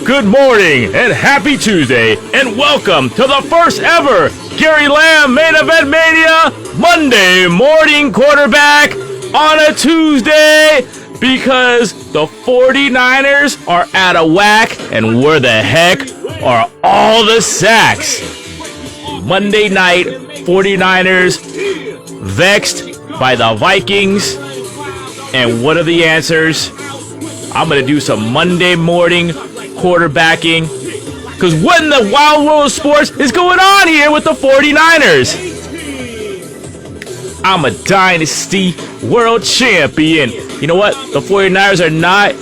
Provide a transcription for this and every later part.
Good morning and happy Tuesday, and welcome to the first ever Gary Lamm Main Event Mania Monday morning quarterback on a Tuesday, because the 49ers are out of whack, and where the heck are all the sacks? Monday night, 49ers vexed by the Vikings, and what are the answers? I'm going to do some Monday morning quarterbacking, because what in the wild world of sports is going on here with the 49ers? I'm a dynasty world champion. You know what? The 49ers are not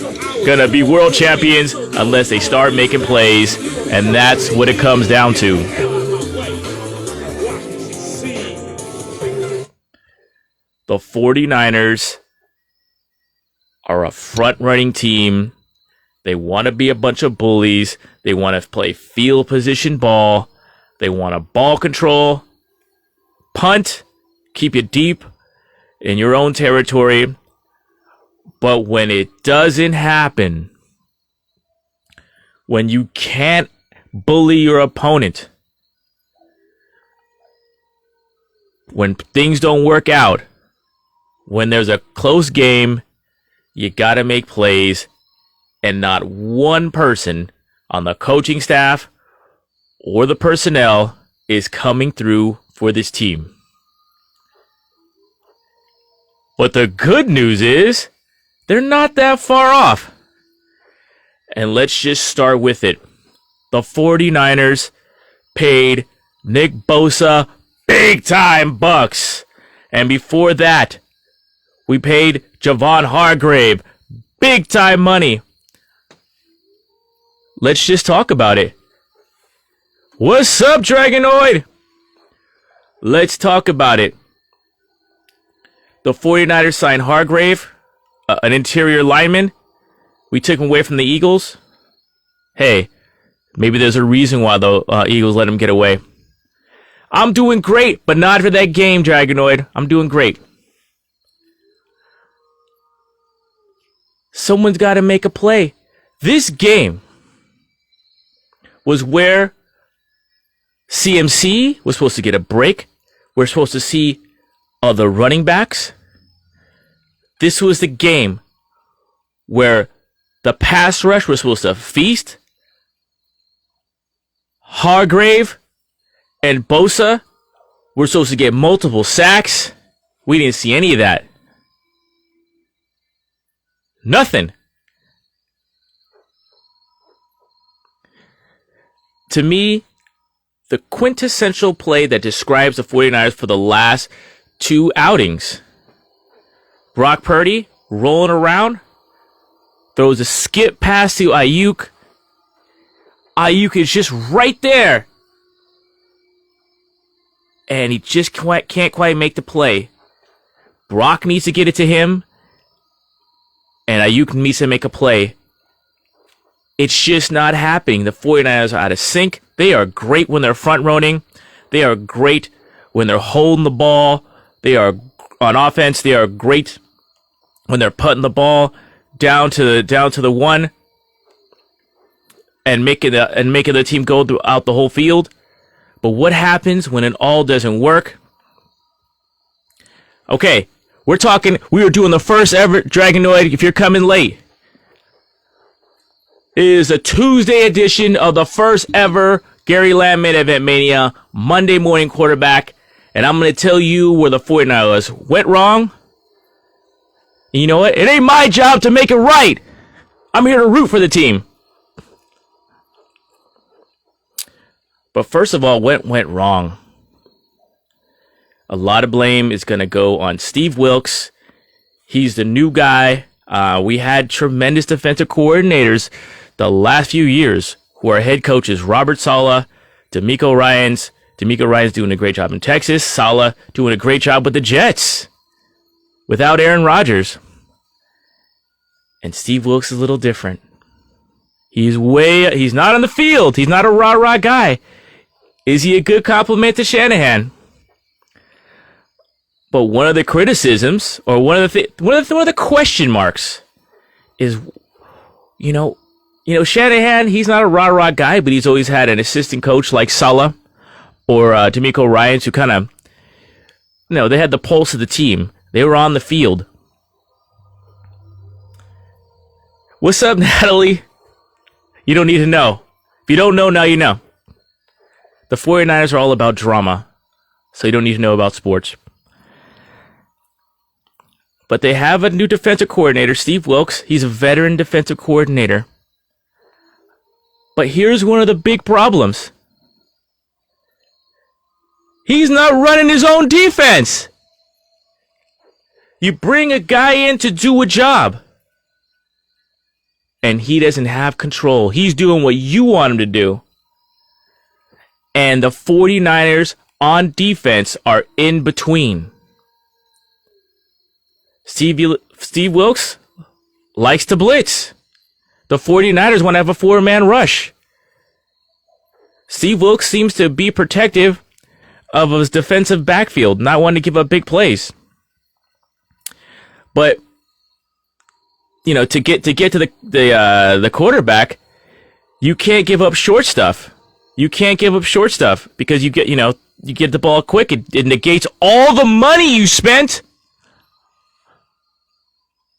gonna be world champions unless they start making plays, and that's what it comes down to. The 49ers are a front-running team. They want to be a bunch of bullies. They want to play field position ball. They want to ball control, punt, keep you deep in your own territory. But when it doesn't happen, when you can't bully your opponent, when things don't work out, when there's a close game, you got to make plays. And not one person on the coaching staff or the personnel is coming through for this team. But the good news is they're not that far off. And let's just start with it. The 49ers paid Nick Bosa big time bucks. And before that, we paid Javon Hargrave big time money. Let's just talk about it. What's up, Dragonoid? Let's talk about it. The 49ers signed Hargrave, an interior lineman. We took him away from the Eagles. Hey, maybe there's a reason why the Eagles let him get away. I'm doing great, but not for that game, Dragonoid. I'm doing great. Someone's got to make a play. This game was where CMC was supposed to get a break. We're supposed to see other running backs. This was the game where the pass rush was supposed to feast. Hargrave and Bosa were supposed to get multiple sacks. We didn't see any of that. Nothing. To me, the quintessential play that describes the 49ers for the last two outings. Brock Purdy rolling around, throws a skip pass to Ayuk. Ayuk is just right there. And he just can't quite make the play. Brock needs to get it to him, and Ayuk needs to make a play. It's just not happening. The 49ers are out of sync. They are great when they're front running. They are great when they're holding the ball. They are on offense. They are great when they're putting the ball down to the one and making the team go throughout the whole field. But what happens when it all doesn't work? Okay, we are doing the first ever Dragonoid. If you're coming late, it is a Tuesday edition of the first ever Gary Lamm Main Event Mania Monday morning quarterback. And I'm going to tell you where the 49ers went wrong. And you know what? It ain't my job to make it right. I'm here to root for the team. But first of all, what went wrong? A lot of blame is going to go on Steve Wilks. He's the new guy. We had tremendous defensive coordinators the last few years who are head coaches. Robert Saleh, DeMeco Ryans. DeMeco Ryans doing a great job in Texas. Saleh doing a great job with the Jets without Aaron Rodgers. And Steve Wilks is a little different. He's not on the field. He's not a rah-rah guy. Is he a good compliment to Shanahan? But one of the criticisms, or one of the question marks, is, you know, Shanahan, he's not a rah-rah guy, but he's always had an assistant coach like Saleh or D'Amico Ryans who kind of, they had the pulse of the team. They were on the field. What's up, Natalie? You don't need to know. If you don't know, now you know. The 49ers are all about drama, so you don't need to know about sports. But they have a new defensive coordinator, Steve Wilks. He's a veteran defensive coordinator. But here's one of the big problems. He's not running his own defense. You bring a guy in to do a job, and he doesn't have control. He's doing what you want him to do. And the 49ers on defense are in between. Steve Wilks likes to blitz. The 49ers want to have a 4-man rush. Steve Wilks seems to be protective of his defensive backfield, not wanting to give up big plays. But to get to the quarterback, you can't give up short stuff. You can't give up short stuff because you get the ball quick. It negates all the money you spent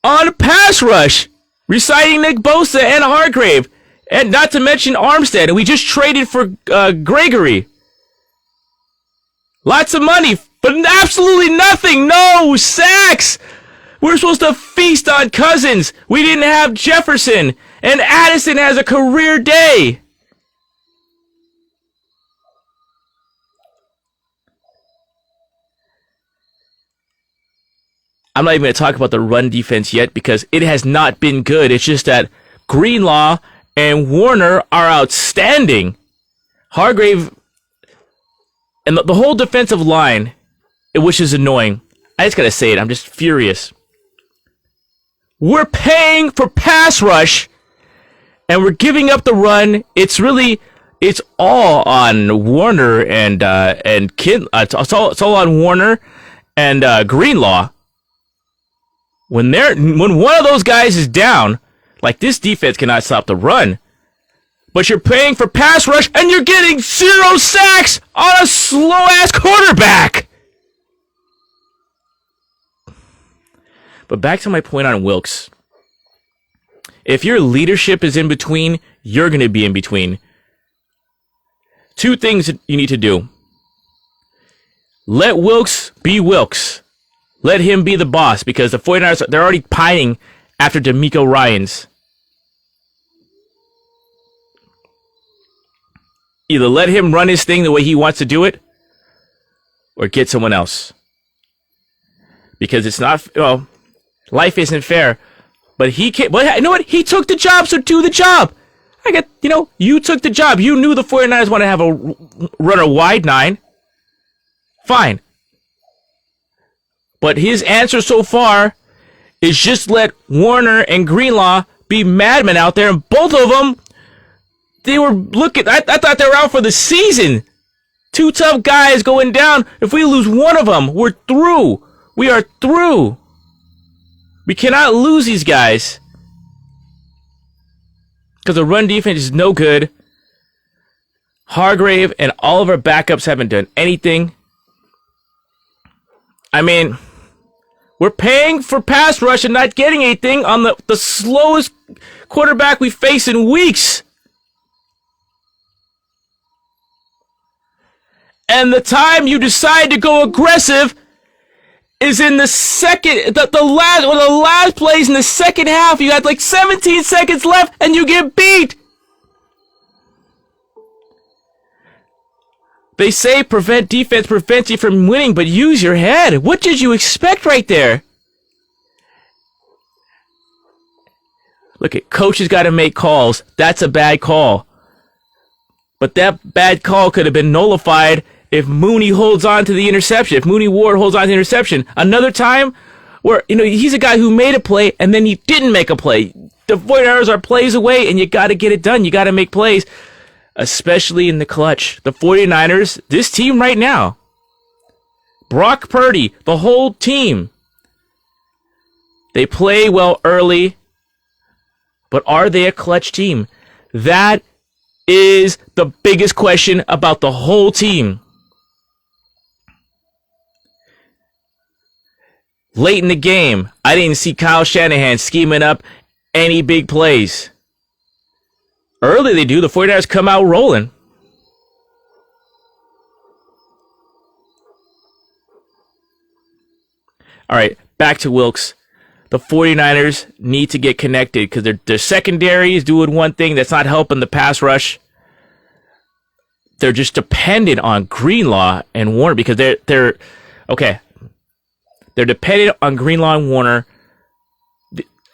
on pass rush, reciting Nick Bosa and Hargrave, and not to mention Armstead. And we just traded for Gregory. Lots of money, but absolutely nothing. No sacks. We're supposed to feast on Cousins. We didn't have Jefferson, and Addison has a career day. I'm not even going to talk about the run defense yet because it has not been good. It's just that Greenlaw and Warner are outstanding. Hargrave and the whole defensive line, which is annoying. I just got to say it. I'm just furious. We're paying for pass rush and we're giving up the run. It's all on Warner and it's all on Warner and Greenlaw. When one of those guys is down, like this defense cannot stop the run. But you're paying for pass rush and you're getting 0 sacks on a slow-ass quarterback. But back to my point on Wilks. If your leadership is in between, you're going to be in between. 2 things that you need to do. Let Wilks be Wilks. Let him be the boss because the 49ers, they're already pining after D'Amico Ryans. Either let him run his thing the way he wants to do it or get someone else. Because it's not, life isn't fair. But he can't, but you know what? He took the job, so do the job. You took the job. You knew the 49ers want to have run a wide 9. Fine. But his answer so far is just let Warner and Greenlaw be madmen out there. And both of them, they were looking. I thought they were out for the season. 2 tough guys going down. If we lose one of them, we're through. We are through. We cannot lose these guys. Because the run defense is no good. Hargrave and all of our backups haven't done anything. I mean, we're paying for pass rush and not getting anything on the slowest quarterback we face in weeks. And the time you decide to go aggressive is in the second, the last plays in the second half. You had like 17 seconds left and you get beat. They say prevent defense prevents you from winning, but use your head. What did you expect right there? Look, coaches got to make calls. That's a bad call. But that bad call could have been nullified if Mooney holds on to the interception. If Mooney Ward holds on to the interception. Another time where, he's a guy who made a play and then he didn't make a play. The 49ers are plays away and you got to get it done. You got to make plays. Especially in the clutch. The 49ers, this team right now, Brock Purdy, the whole team, they play well early, but are they a clutch team? That is the biggest question about the whole team. Late in the game, I didn't see Kyle Shanahan scheming up any big plays. Early they do. The 49ers come out rolling. All right, back to Wilks. The 49ers need to get connected because their secondary is doing one thing that's not helping the pass rush. They're just dependent on Greenlaw and Warner because they're okay. They're dependent on Greenlaw and Warner.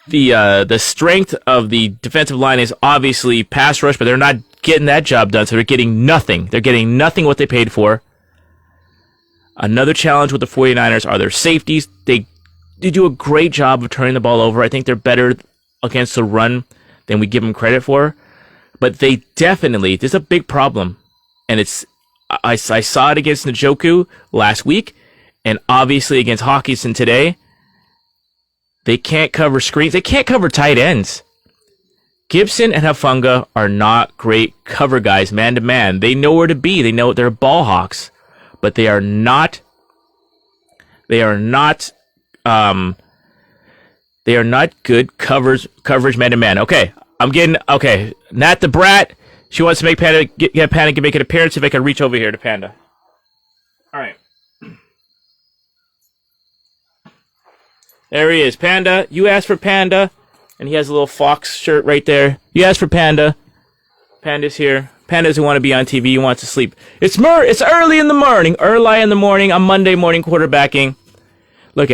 The strength of the defensive line is obviously pass rush, but they're not getting that job done, so they're getting nothing. They're getting nothing what they paid for. Another challenge with the 49ers are their safeties. They do a great job of turning the ball over. I think they're better against the run than we give them credit for. But they definitely, there's a big problem. And I saw it against Njoku last week, and obviously against Hawkinson today. They can't cover screens. They can't cover tight ends. Gibson and Hufanga are not great cover guys, man to man. They know where to be. They know they're ball hawks, but they are not. They are not good coverage man to man. Okay, Nat the Brat. She wants to make Panda get Panda can make an appearance. If I can reach over here to Panda. All right. There he is, Panda. You asked for Panda, and he has a little fox shirt right there. You asked for Panda. Panda's here. Panda doesn't want to be on TV. He wants to sleep. It's early in the morning. Early in the morning on Monday morning quarterbacking. Look,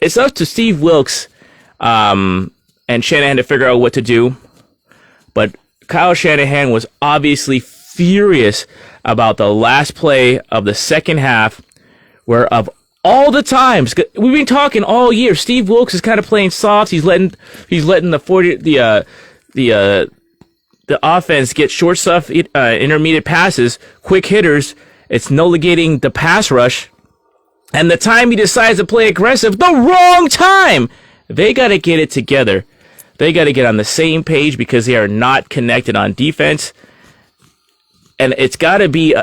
it's up to Steve Wilks and Shanahan to figure out what to do. But Kyle Shanahan was obviously furious about the last play of the second half, where of all the times we've been talking all year, Steve Wilks is kind of playing soft. He's letting the offense get short stuff, intermediate passes, quick hitters. It's negating the pass rush. And the time he decides to play aggressive, the wrong time. They got to get it together. They got to get on the same page because they are not connected on defense. And it's got to be,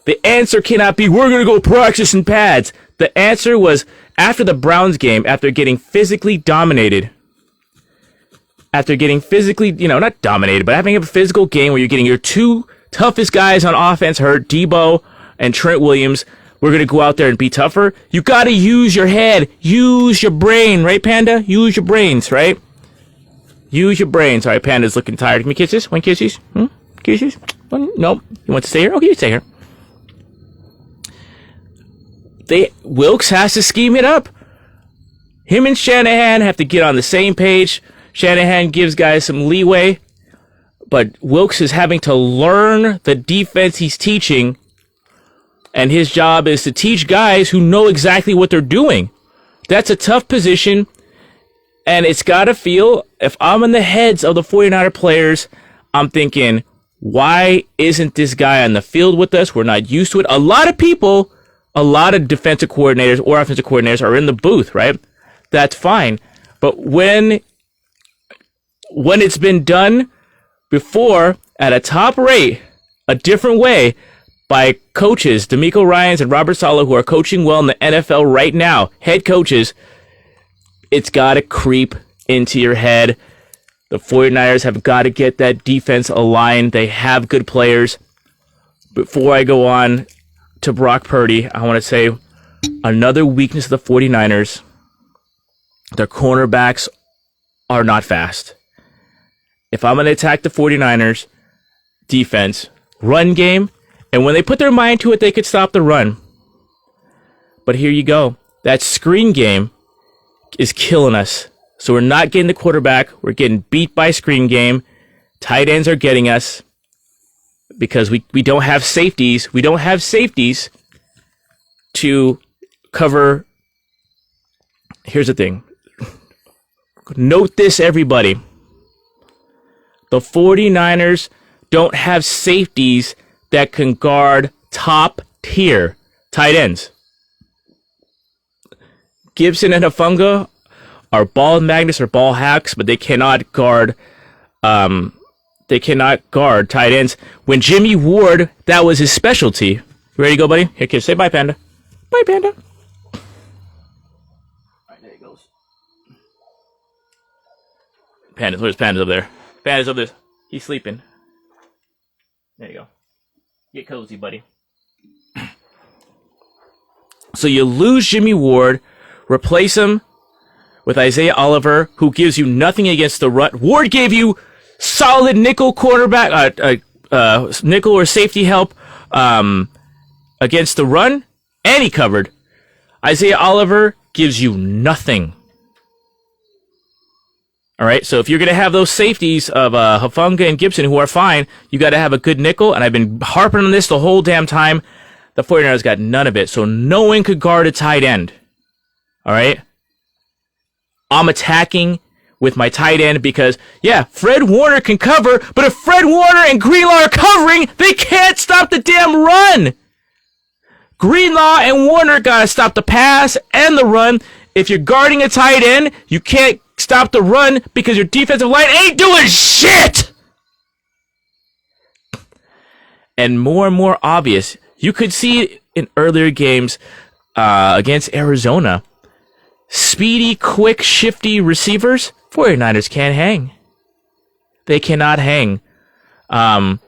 the answer cannot be, we're going to go practice in pads. The answer was, after the Browns game, after getting physically dominated, not dominated, but having a physical game where you're getting your two toughest guys on offense hurt, Debo and Trent Williams, we're going to go out there and be tougher. You got to use your head. Use your brain, right, Panda? Use your brains, right? Use your brains. All right, Panda's looking tired. Can we kiss this? Want kisses? Kisses? Nope. You want to stay here? Okay, you stay here. Wilks has to scheme it up. Him and Shanahan have to get on the same page. Shanahan gives guys some leeway, but Wilks is having to learn the defense he's teaching, and his job is to teach guys who know exactly what they're doing. That's a tough position, and it's got to feel, if I'm in the heads of the 49er players, I'm thinking, why isn't this guy on the field with us? We're not used to it. A lot of defensive coordinators or offensive coordinators are in the booth, right? That's fine. But when it's been done before at a top rate, a different way, by coaches, D'Amico Ryans and Robert Saleh, who are coaching well in the NFL right now, head coaches, it's got to creep into your head. The 49ers have got to get that defense aligned. They have good players. Before I go on to Brock Purdy, I want to say another weakness of the 49ers, their cornerbacks are not fast. If I'm going to attack the 49ers defense, run game, and when they put their mind to it, they could stop the run. But here you go. That screen game is killing us. So we're not getting the quarterback. We're getting beat by screen game. Tight ends are getting us because we don't have safeties. We don't have safeties to cover. Here's the thing. Note this, everybody. The 49ers don't have safeties that can guard top-tier tight ends. Gibson and Hufanga are ball magnets or ball hacks, but they cannot guard They cannot guard tight ends. When Jimmy Ward, that was his specialty. Ready to go, buddy? Here, kid, say bye, Panda. Bye, Panda. All right, there he goes. Panda, where's Panda's up there? Panda's up there. He's sleeping. There you go. Get cozy, buddy. So you lose Jimmy Ward, replace him with Isaiah Oliver, who gives you nothing against the run. Ward gave you solid nickel cornerback, nickel or safety help against the run, and he covered. Isaiah Oliver gives you nothing. All right, so if you're going to have those safeties of Hufanga and Gibson, who are fine, you got to have a good nickel, and I've been harping on this the whole damn time. The 49ers got none of it, so no one could guard a tight end. All right? I'm attacking with my tight end because, yeah, Fred Warner can cover, but if Fred Warner and Greenlaw are covering, they can't stop the damn run. Greenlaw and Warner got to stop the pass and the run. If you're guarding a tight end, you can't stop the run because your defensive line ain't doing shit. And more obvious, you could see in earlier games against Arizona, speedy, quick, shifty receivers, 49ers can't hang. They cannot hang. I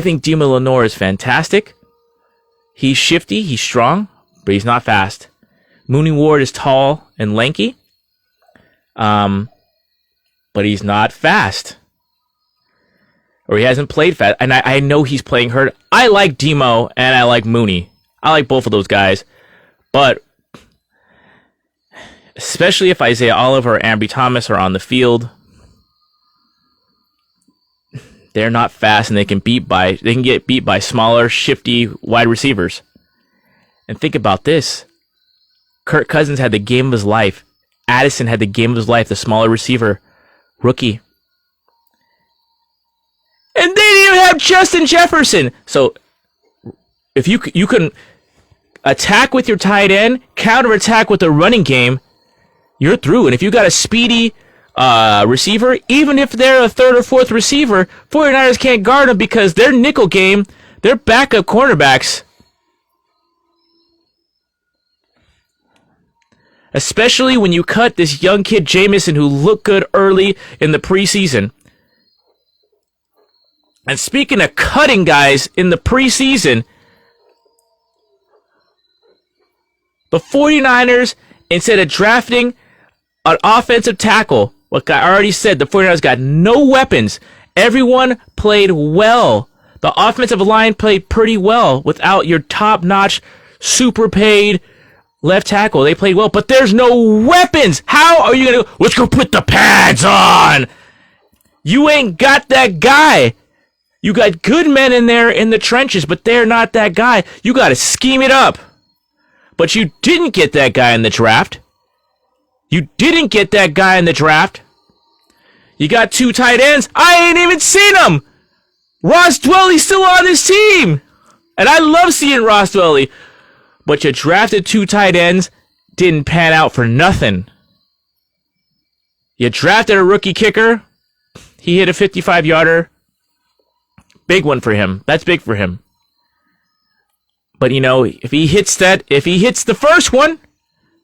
think Dima Lenore is fantastic. He's shifty, he's strong, but he's not fast. Mooney Ward is tall and lanky, but he's not fast. Or he hasn't played fast. And I know he's playing hurt. I like Demo and I like Mooney. I like both of those guys. But especially if Isaiah Oliver or Ambry Thomas are on the field, they're not fast and they can get beat by smaller, shifty wide receivers. And think about this. Kirk Cousins had the game of his life. Addison had the game of his life, the smaller receiver, rookie. And they didn't even have Justin Jefferson. So if you can attack with your tight end, counterattack with the running game, you're through. And if you got a speedy receiver, even if they're a third or fourth receiver, 49ers can't guard them because their nickel game, their backup cornerbacks, especially when you cut this young kid Jamison who looked good early in the preseason. And speaking of cutting guys in the preseason, the 49ers, instead of drafting an offensive tackle, like I already said, the 49ers got no weapons. Everyone played well. The offensive line played pretty well without your top-notch, super paid left tackle. They played well, but there's no weapons. How are you going to go, let's go put the pads on? You ain't got that guy. You got good men in there in the trenches, but they're not that guy. You got to scheme it up. But you didn't get that guy in the draft. You didn't get that guy in the draft. You got two tight ends. I ain't even seen them. Ross Dwelly's still on this team. And I love seeing Ross Dwelly. But you drafted two tight ends, didn't pan out for nothing. You drafted a rookie kicker. He hit a 55-yarder. Big one for him. That's big for him. But, you know, if he hits the first one,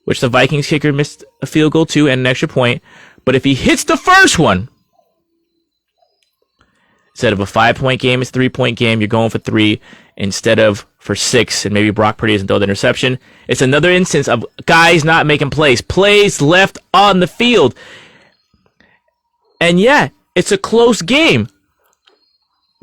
which the Vikings kicker missed a field goal too and an extra point, but if he hits the first one, instead of a 5-point game, it's a 3-point game, you're going for 3 instead of for 6, and maybe Brock Purdy doesn't throw the interception. It's another instance of guys not making plays left on the field. And yeah, it's a close game.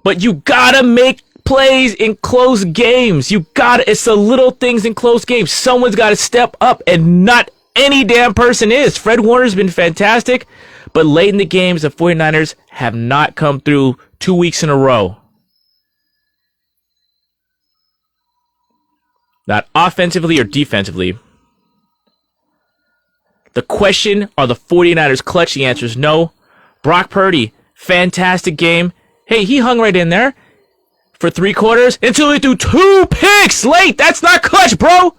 But you gotta make plays in close games. It's the little things in close games. Someone's gotta step up, and not any damn person is. Fred Warner's been fantastic, but late in the games, the 49ers have not come through 2 weeks in a row. Not offensively or defensively. The question, are the 49ers clutch? The answer is no. Brock Purdy, fantastic game. Hey, he hung right in there for 3 quarters until he threw 2 picks late. That's not clutch, bro.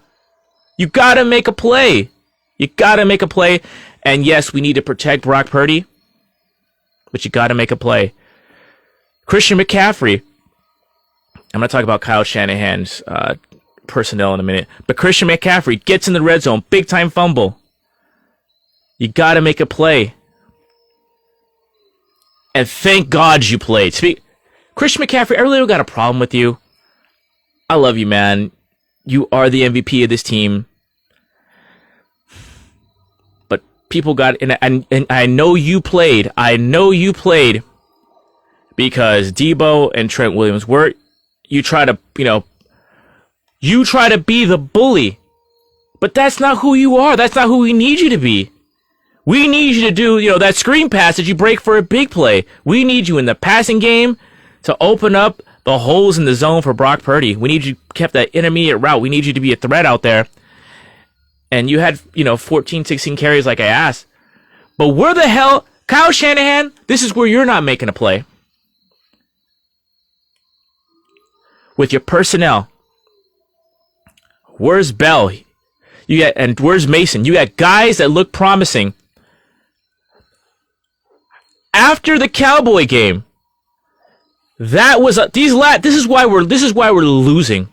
You gotta make a play. You gotta make a play. And yes, we need to protect Brock Purdy. but you got to make a play. Christian McCaffrey. I'm going to talk about Kyle Shanahan's personnel in a minute. But Christian McCaffrey gets in the red zone. Big time fumble. You got to make a play. And thank God you played. Christian McCaffrey, I really don't got a problem with you. I love you, man. You are the MVP of this team. But people got... And I know you played. I know you played because Debo and Trent Williams were... You try to, you try to be the bully. But that's not who you are. That's not who we need you to be. We need you to do, that screen pass that you break for a big play. We need you in the passing game to open up the holes in the zone for Brock Purdy. We need you kept that intermediate route. We need you to be a threat out there. And you had, 14, 16 carries like I asked. But where the hell, Kyle Shanahan, this is where you're not making a play. With your personnel. Where's Bell? And where's Mason? You got guys that look promising. After the Cowboy game, that was this is why we're losing.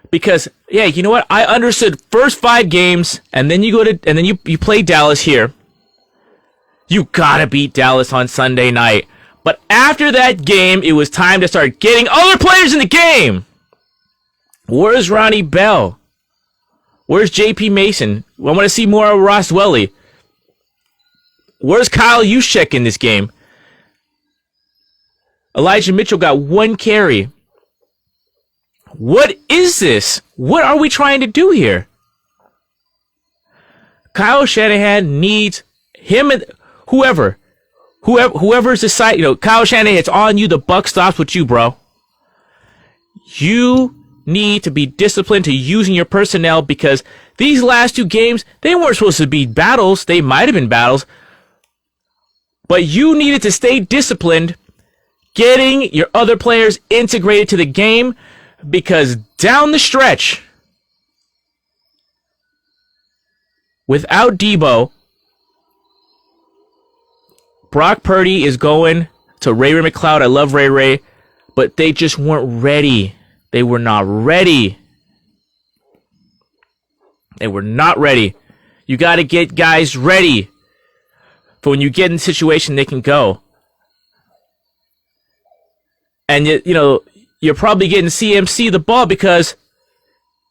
Because you know what? I understood first 5 games, and then you play Dallas here. You gotta beat Dallas on Sunday night. But after that game, it was time to start getting other players in the game. Where's Ronnie Bell? Where's J.P. Mason? I want to see more of Ross Dwelly. Where's Kyle Juszczyk in this game? Elijah Mitchell got 1 carry. What is this? What are we trying to do here? Kyle Shanahan needs him and whoever's deciding, Kyle Shanahan, it's on you. The buck stops with you, bro. You need to be disciplined to using your personnel because these last 2 games, they weren't supposed to be battles. They might have been battles. But you needed to stay disciplined, getting your other players integrated to the game because down the stretch, without Debo, Brock Purdy is going to Ray McCloud. I love Ray, but they just weren't ready. They were not ready. They were not ready. You got to get guys ready for when you get in a situation they can go. And you're probably getting CMC the ball because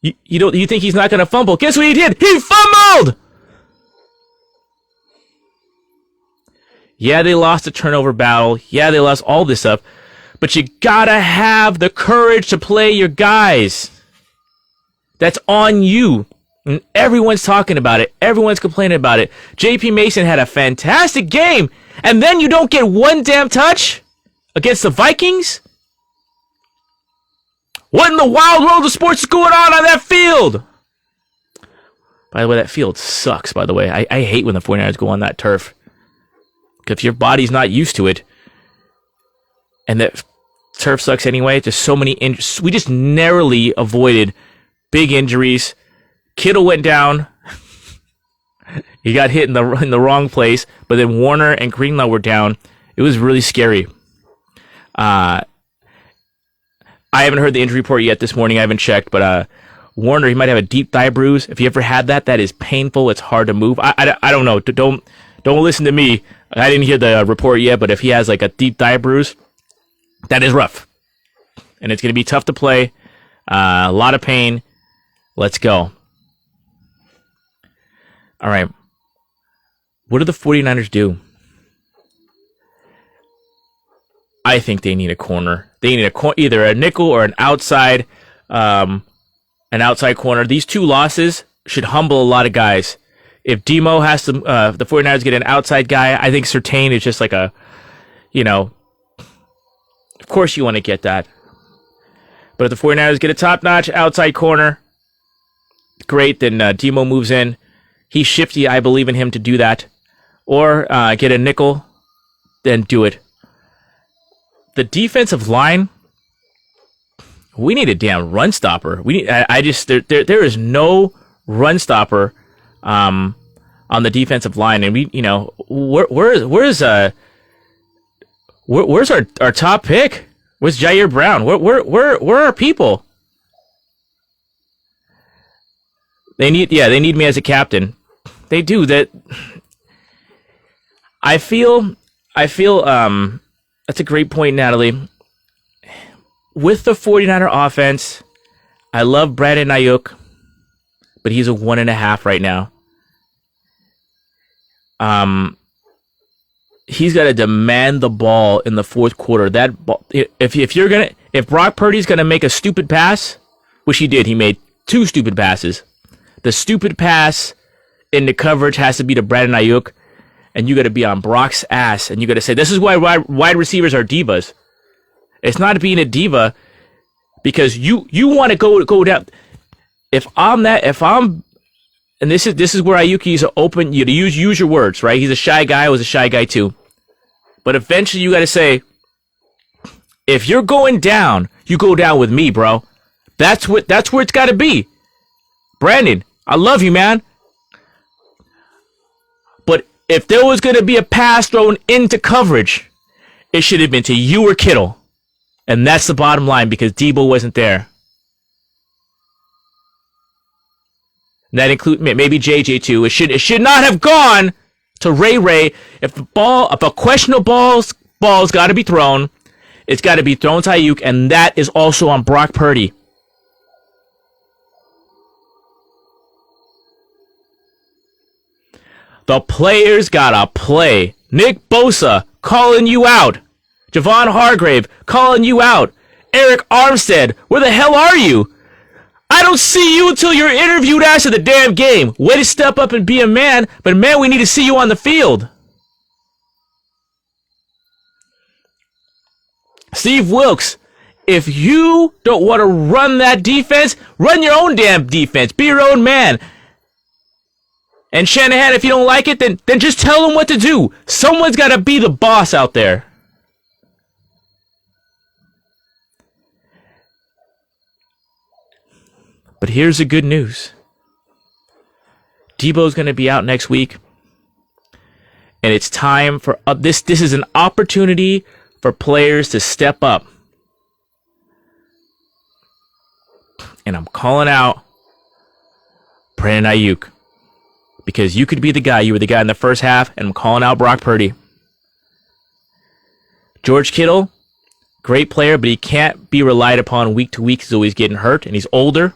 you think he's not going to fumble. Guess what he did? He fumbled. Yeah, they lost the turnover battle. Yeah, they lost all this stuff. But you gotta have the courage to play your guys. That's on you. And everyone's talking about it. Everyone's complaining about it. J.P. Mason had a fantastic game. And then you don't get 1 damn touch against the Vikings? What in the wild world of sports is going on that field? By the way, that field sucks, by the way. I hate when the 49ers go on that turf. If your body's not used to it, and that turf sucks anyway, there's so many injuries. We just narrowly avoided big injuries. Kittle went down. He got hit in the wrong place, but then Warner and Greenlaw were down. It was really scary. I haven't heard the injury report yet this morning. I haven't checked, but Warner, he might have a deep thigh bruise. If you ever had that is painful. It's hard to move. I don't know. Don't listen to me. I didn't hear the report yet, but if he has like a deep thigh bruise, that is rough. And it's going to be tough to play. A lot of pain. Let's go. All right. What do the 49ers do? I think they need a corner. They need either a nickel or an outside corner. These 2 losses should humble a lot of guys. If Demo has to, the 49ers get an outside guy, I think Surtain is just like of course you want to get that. But if the 49ers get a top-notch outside corner, great, then Demo moves in. He's shifty. I believe in him to do that. Or get a nickel, then do it. The defensive line, we need a damn run stopper. There is no run stopper on the defensive line, and where's Where's our top pick? Where's Jair Brown? Where are our people? They need me as a captain. They do that. I feel that's a great point, Natalie. With the 49er offense, I love Brandon Ayuk, but he's a 1.5 right now. He's got to demand the ball in the fourth quarter. That ball, if Brock Purdy's gonna make a stupid pass, which he did, he made 2 stupid passes. The stupid pass in the coverage has to be to Brandon Ayuk, and you got to be on Brock's ass, and you got to say, this is why wide receivers are divas. It's not being a diva because you want to go down. And this is where Ayuki's open. You use your words, right? He's a shy guy. I was a shy guy too. But eventually you got to say, if you're going down, you go down with me, bro. That's where it's got to be. Brandon, I love you, man. But if there was going to be a pass thrown into coverage, it should have been to you or Kittle. And that's the bottom line because Debo wasn't there. And that includes maybe JJ too. It should not have gone to Ray. If a questionable ball's got to be thrown, it's got to be thrown to Ayuk, and that is also on Brock Purdy. The players gotta play. Nick Bosa calling you out. Javon Hargrave calling you out. Eric Armstead, where the hell are you? I don't see you until you're interviewed after the damn game. Way to step up and be a man, but man, we need to see you on the field. Steve Wilkes, if you don't want to run that defense, run your own damn defense. Be your own man. And Shanahan, if you don't like it, then just tell them what to do. Someone's got to be the boss out there. But here's the good news. Debo's going to be out next week. And it's time for this is an opportunity for players to step up. And I'm calling out Brandon Ayuk. Because you could be the guy. You were the guy in the first half, and I'm calling out Brock Purdy. George Kittle, great player, but he can't be relied upon week to week. He's always getting hurt, and he's older.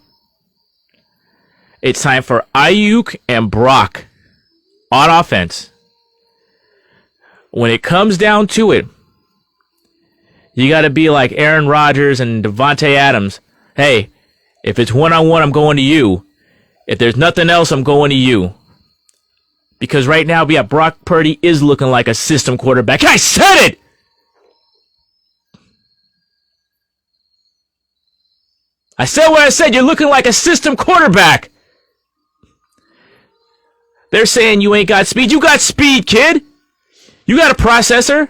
It's time for Ayuk and Brock on offense. When it comes down to it, you got to be like Aaron Rodgers and Devontae Adams. Hey, if it's one-on-one, I'm going to you. If there's nothing else, I'm going to you. Because right now, Brock Purdy is looking like a system quarterback. I said it! I said what I said. You're looking like a system quarterback. They're saying you ain't got speed. You got speed, kid. You got a processor.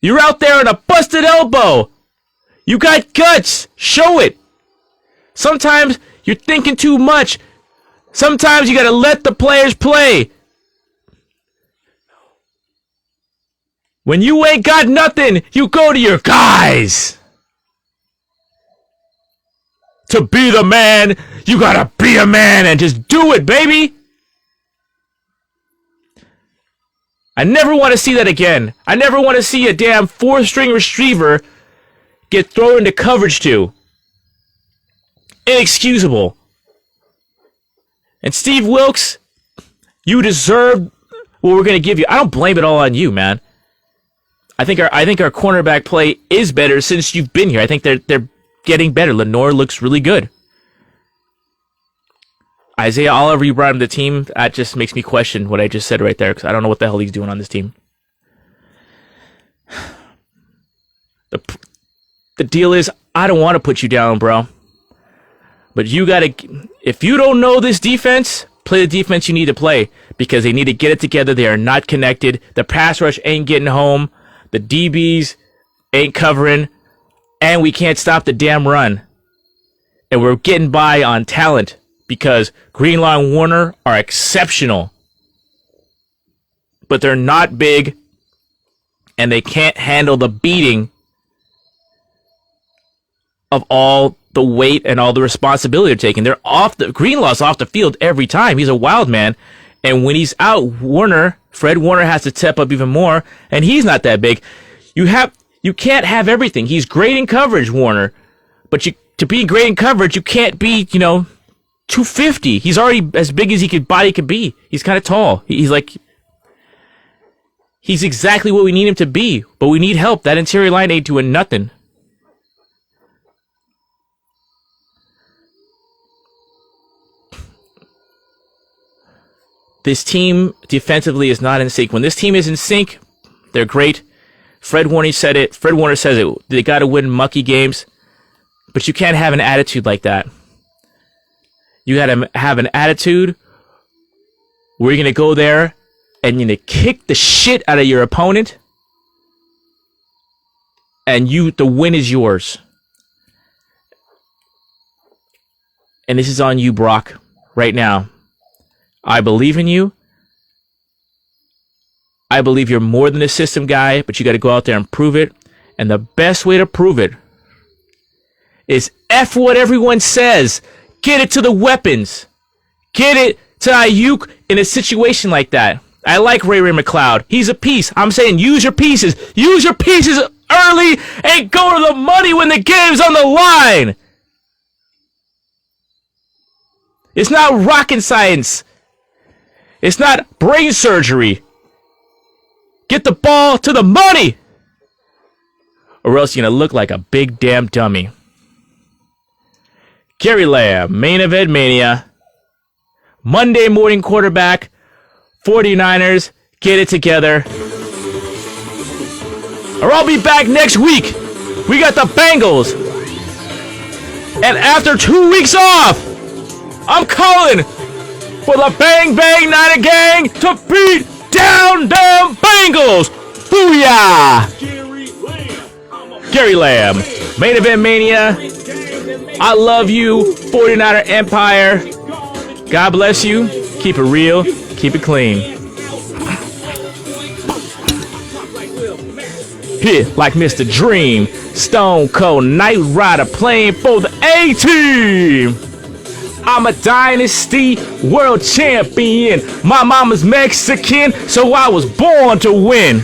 You're out there on a busted elbow. You got guts. Show it. Sometimes you're thinking too much. Sometimes you got to let the players play. When you ain't got nothing, you go to your guys. To be the man, you got to be a man and just do it, baby. I never want to see that again. I never want to see a damn 4th-string receiver get thrown into coverage to. Inexcusable. And Steve Wilkes, you deserve what we're going to give you. I don't blame it all on you, man. I think our cornerback play is better since you've been here. I think they're getting better. Lenore looks really good. Isaiah Oliver, you brought him to the team. That just makes me question what I just said right there because I don't know what the hell he's doing on this team. The deal is, I don't want to put you down, bro. But you got to, if you don't know this defense, play the defense you need to play because they need to get it together. They are not connected. The pass rush ain't getting home. The DBs ain't covering. And we can't stop the damn run. And we're getting by on talent because Greenlaw and Warner are exceptional. But they're not big. and they can't handle the beating of all the weight and all the responsibility they're taking. They're off the Greenlaw's off the field every time. He's a wild man, and when he's out, Fred Warner has to step up even more, and he's not that big. You can't have everything. He's great in coverage, Warner, but to be great in coverage, you can't be 250. He's already as big as body could be. He's kind of tall. He's exactly what we need him to be, but we need help. That interior line ain't doing nothing. This team defensively is not in sync. When this team is in sync, they're great. Fred Warner said it. Fred Warner says it. They got to win mucky games, but you can't have an attitude like that. You got to have an attitude where you're going to go there and you're going to kick the shit out of your opponent, and the win is yours. And this is on you, Brock, right now. I believe in you. I believe you're more than a system guy, but you got to go out there and prove it. And the best way to prove it is F what everyone says. Get it to the weapons. Get it to Ayuk in a situation like that. I like Ray McLeod. He's a piece. I'm saying use your pieces. Use your pieces early and go to the money when the game's on the line. It's not rocket science. It's not brain surgery. Get the ball to the money, or else you're going to look like a big damn dummy. Gary Lamm, main event Mania. Monday morning quarterback. 49ers, get it together. Or I'll be back next week. We got the Bengals. And after 2 weeks off, I'm calling for the Bang Bang Niner Gang to beat down them Bengals. Booyah! Gary Lamm, main event Mania. I love you, 49er Empire. God bless you. Keep it real. Keep it clean. Hit like Mr. Dream. Stone Cold Knight Rider playing for the A-Team. I'm a dynasty world champion. My mama's Mexican, so I was born to win.